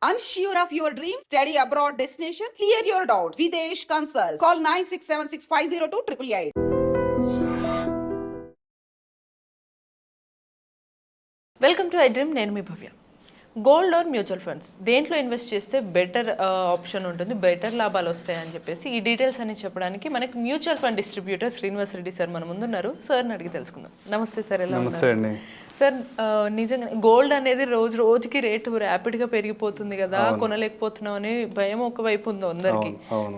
Unsure of your dream? Study abroad destination? Clear your doubts. Videsh Consult. Call 9676502888. Welcome to I dream. నేను మీ భవ్య. Gold or mutual funds దేంట్లో invest చేస్తే better option ఉంటుంది, better లాభాలు వస్తాయని చెప్పేసి ఈ details అని చెప్పడానికి మనకి mutual fund distributor Srinivas Reddy sir మన ముందున్నారు. సార్ని అడిగి తెలుసుకుందాం. నమస్తే సార్, ఎలా ఉన్నారు సార్? నిజంగా గోల్డ్ అనేది రోజు రోజుకి రేటు ర్యాపిడ్గా పెరిగిపోతుంది కదా, కొనలేకపోతున్నాం అని భయం ఒకవైపు ఉంది అందరికి,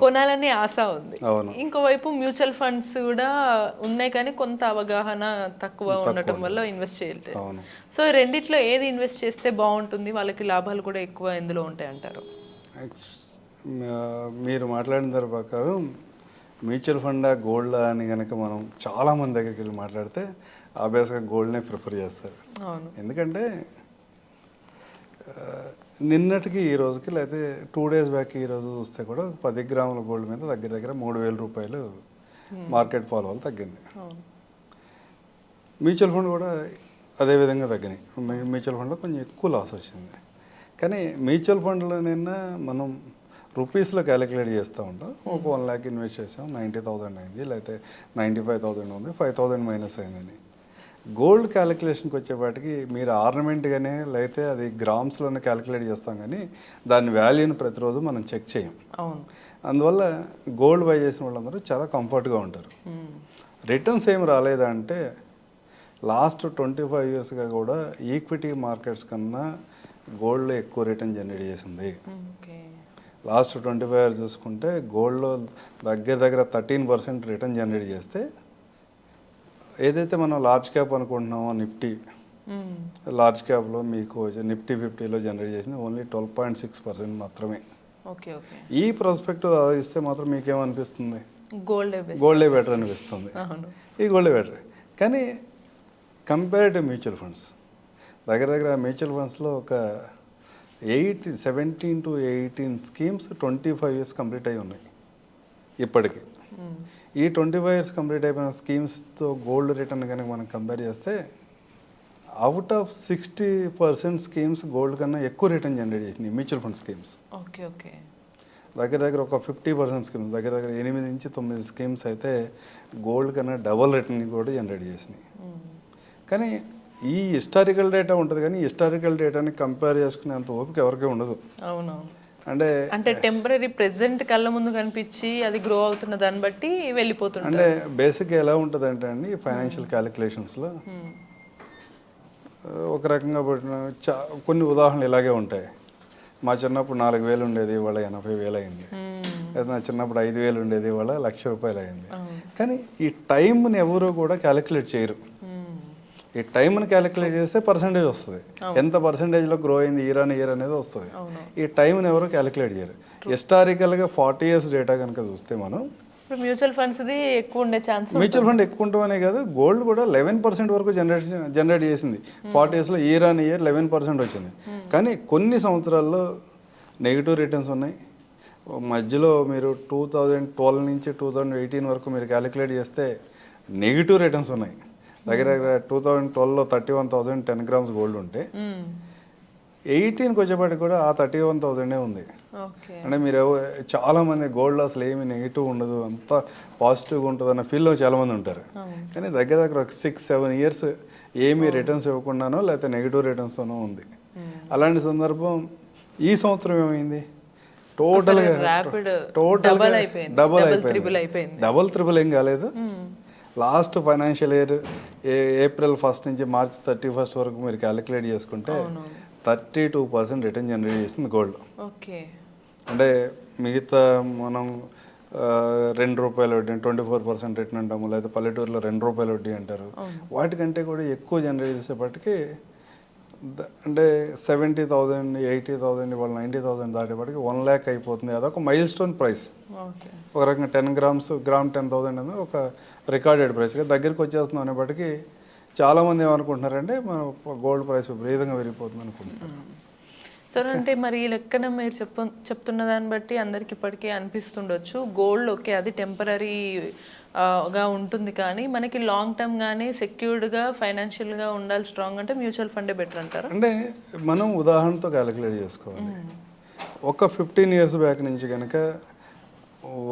కొనాలని ఆశ ఉంది. ఇంకోవైపు మ్యూచువల్ ఫండ్స్ కూడా ఉన్నాయి కానీ కొంత అవగాహన తక్కువ ఉండటం వల్ల ఇన్వెస్ట్ చేయలేదు. సో రెండిట్లో ఏది ఇన్వెస్ట్ చేస్తే బాగుంటుంది, వాళ్ళకి లాభాలు కూడా ఎక్కువ ఎందులో ఉంటాయి అంటారు? మీరు మాట్లాడిన దాని ప్రకారం మ్యూచువల్ ఫండా గోల్డా అని కనుక మనం చాలామంది దగ్గరికి వెళ్ళి మాట్లాడితే ఆబ్వియస్గా గోల్డ్నే ప్రిఫర్ చేస్తారు. ఎందుకంటే నిన్నటికి ఈ రోజుకి లేకపోతే 2 days బ్యాక్ ఈ రోజు చూస్తే కూడా 10 గ్రాముల గోల్డ్ మీద దగ్గర దగ్గర 3,000 రూపాయలు మార్కెట్ ఫాల్ వల్ల తగ్గింది. మ్యూచువల్ ఫండ్ కూడా అదేవిధంగా తగ్గినాయి. మ్యూచువల్ ఫండ్లో కొంచెం ఎక్కువ లాస్ వచ్చింది. కానీ మ్యూచువల్ ఫండ్లోనైనా మనం రూపీస్లో క్యాలిక్యులేట్ చేస్తూ ఉంటాం. ఒక 1 lakh ఇన్వెస్ట్ చేసాం, 90,000 అయింది, లేకపోతే 95,000 ఉంది, 5,000 మైనస్ అయిందని. గోల్డ్ క్యాలిక్యులేషన్కి వచ్చేపాటికి మీరు ఆర్నమెంట్గానే లేకపోతే అది గ్రామ్స్లోనే క్యాలిక్యులేట్ చేస్తాం, కానీ దాని వాల్యూని ప్రతిరోజు మనం చెక్ చేయం. అందువల్ల గోల్డ్ బై చేసిన వాళ్ళందరూ చాలా కంఫర్ట్గా ఉంటారు. రిటర్న్స్ ఏం రాలేదంటే లాస్ట్ 25 yearsగా కూడా ఈక్విటీ మార్కెట్స్ కన్నా గోల్డ్లో ఎక్కువ రిటర్న్ జనరేట్ చేసింది. లాస్ట్ 25 years చూసుకుంటే గోల్డ్లో దగ్గర దగ్గర 13% రిటర్న్ జనరేట్ చేస్తే, ఏదైతే మనం లార్జ్ క్యాప్ అనుకుంటున్నామో నిఫ్టీ, లార్జ్ క్యాప్లో మీకు నిఫ్టీ 50లో జనరేట్ చేసింది ఓన్లీ 12.6% మాత్రమే. ఈ ప్రాస్పెక్టివ్ ఆలోచిస్తే మాత్రం మీకేమనిపిస్తుంది? గోల్డే బెటర్ అనిపిస్తుంది. ఈ గోల్డే బెటర్. కానీ కంపేరేటివ్ మ్యూచువల్ ఫండ్స్ దగ్గర దగ్గర మ్యూచువల్ ఫండ్స్లో ఒక 17 to 18 స్కీమ్స్ 25 years కంప్లీట్ అయి ఉన్నాయి ఇప్పటికి. ఈ 25 years కంప్లీట్ అయిపోయిన స్కీమ్స్తో గోల్డ్ రిటర్న్ కనుక మనం కంపేర్ చేస్తే అవుట్ ఆఫ్ 60% స్కీమ్స్ గోల్డ్ కన్నా ఎక్కువ రిటర్న్ జనరేట్ చేసింది మ్యూచువల్ ఫండ్ స్కీమ్స్. దగ్గర దగ్గర ఒక 50% స్కీమ్స్, దగ్గర దగ్గర 8 నుంచి 9 స్కీమ్స్ అయితే గోల్డ్ కన్నా డబల్ రిటర్న్ కూడా జనరేట్ చేసినాయి. కానీ ఈ హిస్టారికల్ డేటా ఉంటుంది, కానీ హిస్టారికల్ డేటాని కంపేర్ చేసుకునేంత ఓపిక ఎవరికీ ఉండదు. అంటే టెంపరీ ప్రెసెంట్ కళ్ళ ముందు కనిపించి అది గ్రో అవుతున్న దాన్ని బట్టి వెళ్ళిపోతుంది. అంటే బేసిక్గా ఎలా ఉంటుంది అంటే అండి, ఫైనాన్షియల్ క్యాలిక్యులేషన్స్లో ఒక రకంగా కొన్ని ఉదాహరణలు ఇలాగే ఉంటాయి. మా చిన్నప్పుడు 4,000 ఉండేది, ఇవాళ 80,000 అయింది. లేదా నా చిన్నప్పుడు 5,000 ఉండేది, ఇవాళ 1,00,000 రూపాయలు అయింది. కానీ ఈ టైంని ఎవరు కూడా క్యాలిక్యులేట్ చేయరు. ఈ టైంని క్యాలిక్యులేట్ చేస్తే పర్సంటేజ్ వస్తుంది, ఎంత పర్సంటేజ్లో గ్రో అయింది ఇయర్ అనేది వస్తుంది. ఈ టైంని ఎవరు క్యాలిక్యులేట్ చేయరు. హిస్టారికల్గా 40 years డేటా కనుక చూస్తే మనం మ్యూచువల్ ఫండ్స్ ఎక్కువ ఉండే ఛాన్స్, మ్యూచువల్ ఫండ్ ఎక్కువ ఉండవనే కాదు, గోల్డ్ కూడా 11% వరకు జనరేట్ చేసింది 40 yearsలో. ఇయర్ 11% వచ్చింది. కానీ కొన్ని సంవత్సరాల్లో నెగిటివ్ రిటర్న్స్ ఉన్నాయి. మధ్యలో మీరు 2012 నుంచి 2018 వరకు మీరు క్యాలిక్యులేట్ చేస్తే నెగిటివ్ రిటర్న్స్ ఉన్నాయి. దగ్గర దగ్గర 2012లో 31,000 10 grams గోల్డ్ ఉంటే 18కి వచ్చేపాటికి కూడా ఆ 31,000 ఉంది. అంటే మీరు చాలామంది గోల్డ్ అసలు ఏమి నెగిటివ్ ఉండదు, అంతా పాజిటివ్గా ఉంటుంది అన్న ఫీల్లో చాలామంది ఉంటారు. కానీ దగ్గర దగ్గర ఒక 6-7 years ఏమీ రిటర్న్స్ ఇవ్వకుండానో లేకపోతే నెగిటివ్ రిటర్న్స్తోనో ఉంది. అలాంటి సందర్భం ఈ సంవత్సరం ఏమైంది, టోటల్గా డబల్ అయిపోయింది. డబల్ త్రిబుల్ ఏం కాలేదు. Last financial year April 1st నుంచి March 31st వరకు మీరు క్యాలిక్యులేట్ చేసుకుంటే 32% రిటర్న్ జనరేట్ చేస్తుంది గోల్డ్. అంటే మిగతా మనం ₹2 వడ్డీ 24% రిటర్న్ అంటాము, లేదా పల్లెటూరులో ₹2 వడ్డీ అంటారు. వాటికంటే కూడా ఎక్కువ జనరేట్ చేసేపటికి అంటే 70,000 80,000 ఇవాళ 90,000 దాటేపటికి 1 lakh అయిపోతుంది. అదొక మైల్ స్టోన్ ప్రైస్. ఒక రకంగా 10 grams గ్రామ్ 10,000 అనేది ఒక రికార్డెడ్ ప్రైస్గా దగ్గరికి వచ్చేస్తున్నాం అనేప్పటికీ చాలామంది ఏమనుకుంటున్నారంటే మన గోల్డ్ ప్రైస్ విపరీతంగా పెరిగిపోతుంది అనుకుంటున్నారు. సార్ అంటే మరి ఈ లెక్కన మీరు చెప్తున్న దాన్ని బట్టి అందరికి ఇప్పటికే అనిపిస్తుండొచ్చు గోల్డ్ ఓకే అది టెంపరీ గా ఉంటుంది, కానీ మనకి లాంగ్ టర్మ్ గానీ సెక్యూర్డ్గా ఫైనాన్షియల్గా ఉండాలి స్ట్రాంగ్ అంటే మ్యూచువల్ ఫండే బెటర్ అంటారు. అంటే మనం ఉదాహరణతో క్యాలిక్యులేట్ చేసుకోవాలి. ఒక 15 ఇయర్స్ బ్యాక్ నుంచి కనుక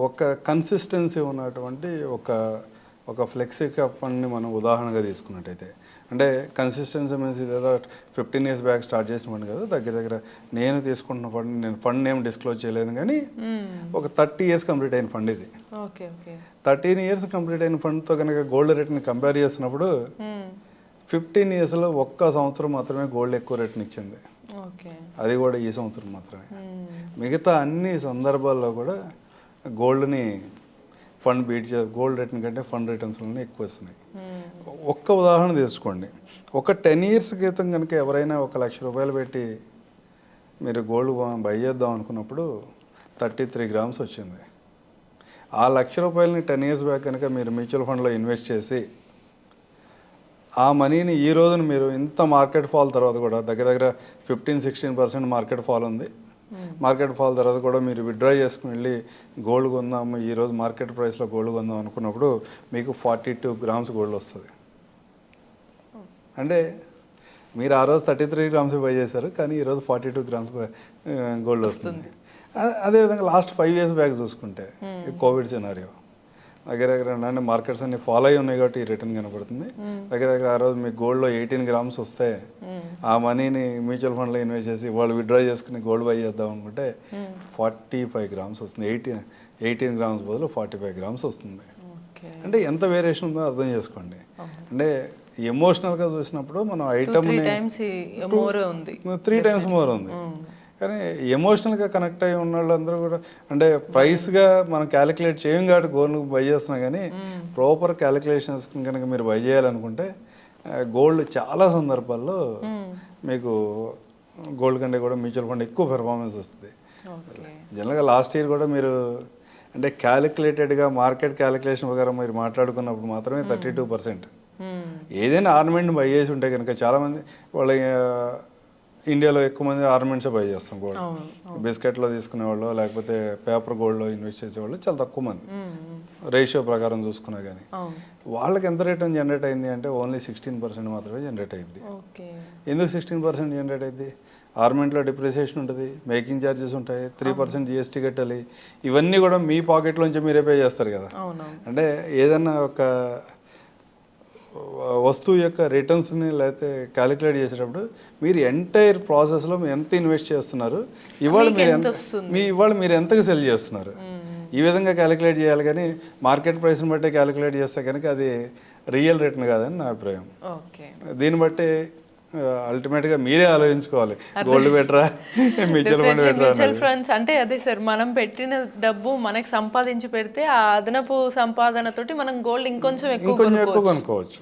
ఒక కన్సిస్టెన్సీ ఉన్నటువంటి ఒక ఫ్లెక్సీ ఫండ్ని మనం ఉదాహరణగా తీసుకున్నట్టయితే, అంటే కన్సిస్టెన్సీ మీన్స్ ఇదేదో 15 ఇయర్స్ బ్యాక్ స్టార్ట్ చేసిన ఫండ్ కదా, దగ్గర నేను తీసుకుంటున్న ఫండ్, నేను ఫండ్ ఏం డిస్క్లోజ్ చేయలేదు కానీ ఒక 30 ఇయర్స్ కంప్లీట్ అయిన ఫండ్ ఇది. ఓకే ఓకే 13 ఇయర్స్ కంప్లీట్ అయిన ఫండ్తో కనుక గోల్డ్ రేట్ని కంపేర్ చేసినప్పుడు 15 ఇయర్స్లో ఒక్క సంవత్సరం మాత్రమే గోల్డ్ ఎక్కువ రేట్ని ఇచ్చింది. ఓకే అది కూడా ఈ సంవత్సరం మాత్రమే. మిగతా అన్ని సందర్భాల్లో కూడా గోల్డ్ని ఫండ్ గోల్డ్ రేట్ని కంటే ఫండ్ రిటర్న్స్లోనే ఎక్కువ వస్తున్నాయి. ఒక్క ఉదాహరణ తీసుకోండి. ఒక 10 ఇయర్స్ క్రితం కనుక ఎవరైనా 1 లక్ష రూపాయలు పెట్టి మీరు గోల్డ్ బై చేద్దాం అనుకున్నప్పుడు 33 గ్రామ్స్ వచ్చింది. ఆ 1 లక్ష రూపాయలని 10 ఇయర్స్ బ్యాక్ కనుక మీరు మ్యూచువల్ ఫండ్లో ఇన్వెస్ట్ చేసి ఆ మనీని ఈ రోజున మీరు ఇంత మార్కెట్ ఫాల్ తర్వాత కూడా దగ్గర 15-16% మార్కెట్ ఫాల్ ఉంది. మార్కెట్ ఫాల్ తర్వాత కూడా మీరు విత్డ్రా చేసుకుని వెళ్ళి గోల్డ్ కొందాము, ఈరోజు మార్కెట్ ప్రైస్లో గోల్డ్ కొందాం అనుకున్నప్పుడు మీకు 42 గ్రామ్స్ గోల్డ్ వస్తుంది. అంటే మీరు ఆ రోజు 33 గ్రామ్స్ బై చేశారు, కానీ ఈరోజు 42 గ్రామ్స్ గోల్డ్ వస్తుంది. అదేవిధంగా లాస్ట్ 5 ఇయర్స్ బ్యాక్ చూసుకుంటే కోవిడ్ సినారియో దగ్గర అంటే మార్కెట్స్ అన్ని ఫాలో అయి ఉన్నాయి కాబట్టి ఈ రిటర్న్ కనపడుతుంది. దగ్గర ఆ రోజు మీకు గోల్డ్లో 18 గ్రామ్స్ వస్తే ఆ మనీని మ్యూచువల్ ఫండ్లో ఇన్వెస్ట్ చేసి వాళ్ళు విత్డ్రా చేసుకుని గోల్డ్ బై చేద్దాం అనుకుంటే 45 గ్రామ్స్ వస్తుంది. 18 గ్రామ్స్ బదులు 45 గ్రామ్స్ వస్తుంది. అంటే ఎంత వేరియేషన్ ఉందో అర్థం చేసుకోండి. అంటే ఎమోషనల్గా చూసినప్పుడు మనం ఐటమ్ని 3 టైమ్స్ మోర్ ఉంది, కానీ ఎమోషనల్గా కనెక్ట్ అయ్యి ఉన్న వాళ్ళందరూ కూడా అంటే ప్రైస్గా మనం క్యాలిక్యులేట్ చేయం కాబట్టి గోల్డ్ బై చేస్తున్నాం. కానీ ప్రాపర్ క్యాలిక్యులేషన్స్ కనుక మీరు బై చేయాలనుకుంటే గోల్డ్ చాలా సందర్భాల్లో మీకు గోల్డ్ కంటే కూడా మ్యూచువల్ ఫండ్ ఎక్కువ పెర్ఫార్మెన్స్ వస్తుంది. జనరల్గా లాస్ట్ ఇయర్ కూడా మీరు అంటే క్యాలిక్యులేటెడ్గా మార్కెట్ క్యాలిక్యులేషన్ ప్రకారం మీరు మాట్లాడుకున్నప్పుడు మాత్రమే 32%. ఏదైనా ఆర్నమెంట్ బై చేసి ఉంటే కనుక చాలామంది వాళ్ళ ఇండియాలో ఎక్కువ మంది ఆర్నమెంట్సే బై చేస్తాం గోల్డ్. బిస్కెట్లో తీసుకునేవాళ్ళు లేకపోతే పేపర్ గోల్డ్లో ఇన్వెస్ట్ చేసేవాళ్ళు చాలా తక్కువ మంది. రేషియో ప్రకారం చూసుకున్నా కానీ వాళ్ళకి ఎంత రిటర్న్ జనరేట్ అయింది అంటే ఓన్లీ 16% మాత్రమే జనరేట్ అయింది. ఎందుకు 16% జనరేట్ అయింది? ఆర్నమెంట్లో డిప్రిసియేషన్ ఉంటుంది, మేకింగ్ ఛార్జెస్ ఉంటాయి, 3% జిఎస్టీ కట్టాలి. ఇవన్నీ కూడా మీ పాకెట్లోంచి మీరే పే చేస్తారు కదా. అంటే ఏదన్నా ఒక వస్తువు యొక్క రిటర్న్స్ని లేకపోతే క్యాలిక్యులేట్ చేసేటప్పుడు మీరు ఎంటైర్ ప్రాసెస్లో మీరు ఎంత ఇన్వెస్ట్ చేస్తున్నారు, ఇవాళ మీరు ఎంతకు సెల్ చేస్తున్నారు, ఈ విధంగా క్యాలిక్యులేట్ చేయాలి. కానీ మార్కెట్ ప్రైస్ని బట్టి క్యాలిక్యులేట్ చేస్తే కనుక అది రియల్ రిటర్న్ కాదని నా అభిప్రాయం. దీన్ని బట్టి అల్టిమేట్గా మీరే ఆలోచించుకోవాలి, గోల్డ్ బెటరా మ్యూచువల్ ఫండ్ బెటరా. మ్యూచువల్ ఫండ్స్ అంటే అదే సార్, మనం పెట్టిన డబ్బు మనకి సంపాదించి పెడితే ఆ అదనపు సంపాదనతోటి మనం గోల్డ్ ఇంకొంచెం ఎక్కువ కొనుక్కోవచ్చు.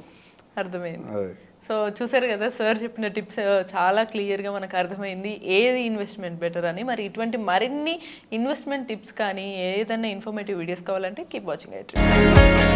అర్థమైంది. సో చూసారు కదా సార్ చెప్పిన టిప్స్ చాలా క్లియర్గా మనకు అర్థమైంది ఏది ఇన్వెస్ట్మెంట్ బెటర్ అని. మరి ఇటువంటి మరిన్ని ఇన్వెస్ట్మెంట్ టిప్స్ కానీ ఏదైనా ఇన్ఫర్మేటివ్ వీడియోస్ కావాలంటే కీప్ వాచింగ్ ఐ డ్రీమ్.